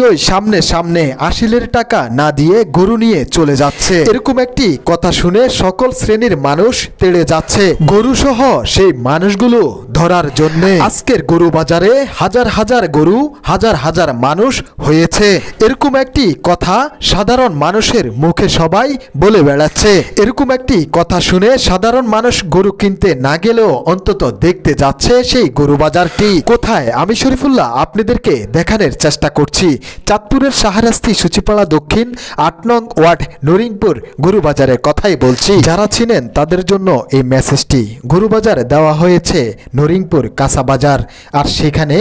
ওই সামনে সামনে আশিলের টাকা না দিয়ে গরু নিয়ে চলে যাচ্ছে। এরকম একটি কথা শুনে সকল শ্রেণীর মানুষ তেড়ে যাচ্ছে গরু সহ সেই মানুষগুলো ধরার জন্য। আজকের গরু বাজারে হাজার হাজার গরু, হাজার হাজার মানুষ হয়েছে। এরকম একটি কথা সাধারণ মানুষের মুখে সবাই বলে বেড়াচ্ছে। এরকম একটি কথা শুনে সাধারণ মানুষ গরু কিনতে না গেলেও অন্তত দেখতে যাচ্ছে সেই গরু বাজারটি কোথায়। আমি শরীফুল্লাহ আপনাদেরকে দেখানোর চেষ্টা করছি। চাঁদপুরের শাহরাস্তি সূচিপাড়া দক্ষিণ ৮ নং ওয়ার্ড নরিংপুর গরু বাজারের কথাই বলছি। যারা চিনেন তাদের জন্য এই মেসেজটি। গরু বাজার দেওয়া হয়েছে নরিংপুর কাঁচা বাজার। আর সেখানে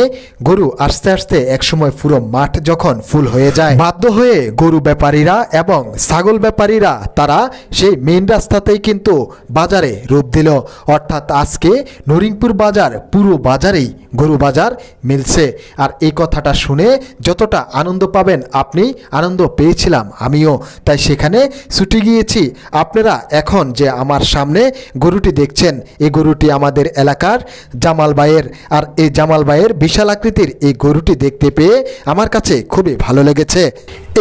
গরু আস্তে আস্তে একসময় পুরো মাঠ যখন ফুল হয়ে যায়, বাধ্য হয়ে গরু ব্যাপারীরা এবং ছাগল ব্যাপারীরা তারা সেই মেইন রাস্তাতেই কিন্তু বাজারে রূপ দিল। অর্থাৎ আজকে নরিংপুর বাজার পুরো বাজারেই গরু বাজার মিলছে। আর এই কথাটা শুনে যতটা আনন্দ পাবেন আপনি, আনন্দ পেয়েছিলাম আমিও। তাই সেখানে ছুটে গিয়েছি। আপনারা এখন যে আমার সামনে গরুটি দেখছেন, এই গরুটি আমাদের এলাকার জামাল ভাইয়ের। আর এই জামাল ভাইয়ের বিশাল আকৃতির এই গরুটি দেখতে পেয়ে আমার কাছে খুবই ভালো লেগেছে।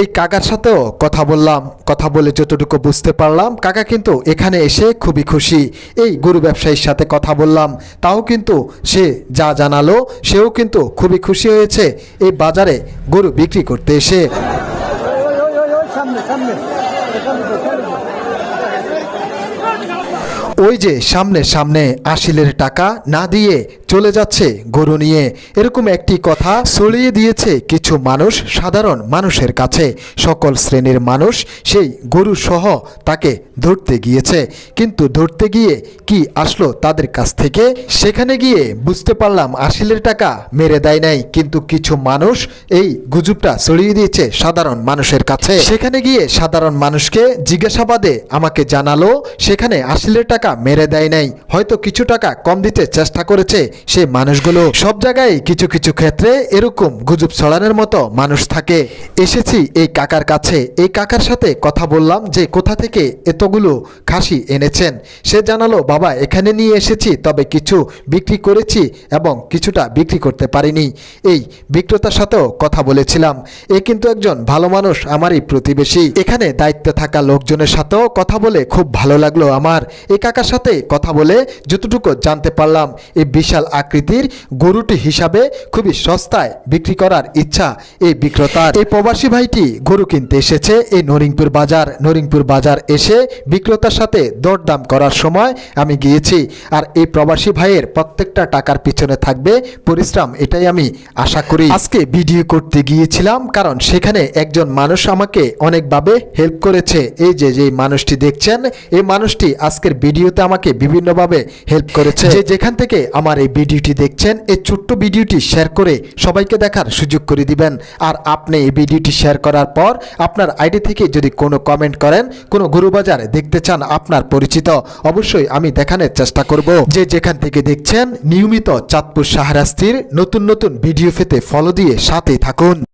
এই কাকার সাথেও কথা বললাম, কথা বলে যতটুকু বুঝতে পারলাম কাকা কিন্তু এখানে এসে খুবই খুশি। এই গরু ব্যবসায়ীর সাথে কথা বললাম, তাও কিন্তু সে যা জানালো সেও কিন্তু খুবই খুশি হয়েছে এই বাজারে গরু বিক্রি করতে এসে। ওই যে সামনে সামনে আশিলের টাকা না দিয়ে চলে যাচ্ছে গরু নিয়ে, এরকম একটি কথা ছড়িয়ে দিয়েছে কিছু মানুষ সাধারণ মানুষের কাছে। সকল শ্রেণীর মানুষ সেই গরু সহ তাকে ধরতে গিয়েছে, কিন্তু ধরতে গিয়ে কি আসলো তাদের কাছ থেকে, সেখানে গিয়ে বুঝতে পারলাম আশিলের টাকা মেরে দেয় নাই, কিন্তু কিছু মানুষ এই গুজবটা ছড়িয়ে দিয়েছে সাধারণ মানুষের কাছে। সেখানে গিয়ে সাধারণ মানুষকে জিজ্ঞাসাবাদে আমাকে জানালো সেখানে আশিলের টাকা মেরে দেয় নাই, হয়তো কিছু টাকা কম দিতে চেষ্টা করেছে সে মানুষগুলো। সব জায়গায় কিছু কিছু ক্ষেত্রে এরকম গুজব ছড়ানোর মতো মানুষ থাকে। এসেছি এই কাকার কাছে, এই কাকার সাথে কথা বললাম যে কোথা থেকে এতগুলো খাসি এনেছেন। সে জানালো বাবা এখানে নিয়ে এসেছি, তবে কিছু বিক্রি করেছি এবং কিছুটা বিক্রি করতে পারিনি। এই বিক্রেতার সাথেও কথা বলেছিলাম। এ কিন্তু একজন ভালো মানুষ, আমারই প্রতিবেশী। এখানে দায়িত্বে থাকা লোকজনের সাথেও কথা বলে খুব ভালো লাগলো আমার। এই কাকার সাথে কথা বলে যতটুকু জানতে পারলাম এই বিশাল আকৃতির গরুটি হিসাবে খুবই সস্তায় বিক্রি করার ইচ্ছা এই বিক্রেতার। এই প্রবাসী ভাইটি গরু কিনতে এসেছে এই নরিংপুর বাজার। নরিংপুর বাজার এসে বিক্রেতার সাথে দরদাম করার সময় আমি গিয়েছি। আর এই প্রবাসী ভাইয়ের প্রত্যেকটা টাকার পিছনে থাকবে পরিশ্রম, এটাই আমি আশা করি। আজকে ভিডিও করতে গিয়েছিলাম কারণ সেখানে একজন মানুষ আমাকে অনেকভাবে হেল্প করেছে। এই যে মানুষটি দেখছেন, এই মানুষটি আজকের ভিডিওতে আমাকে বিভিন্নভাবে হেল্প করেছে। যে যেখান থেকে আমার এই ভিডিওটি দেখছেন এই ছোট্ট ভিডিওটি শেয়ার করে সবাইকে দেখার সুযোগ করে দিবেন। আর আপনি এই ভিডিওটি শেয়ার করার পর আপনার আইডি থেকে যদি কোনো কমেন্ট করেন, কোনো গরু বাজার দেখতে চান আপনার পরিচিত, অবশ্যই আমি দেখানোর চেষ্টা করব। যে যেখান থেকে দেখছেন নিয়মিত চাঁদপুর শাহরাস্তির নতুন নতুন ভিডিও পেতে ফলো দিয়ে সাথেই থাকুন।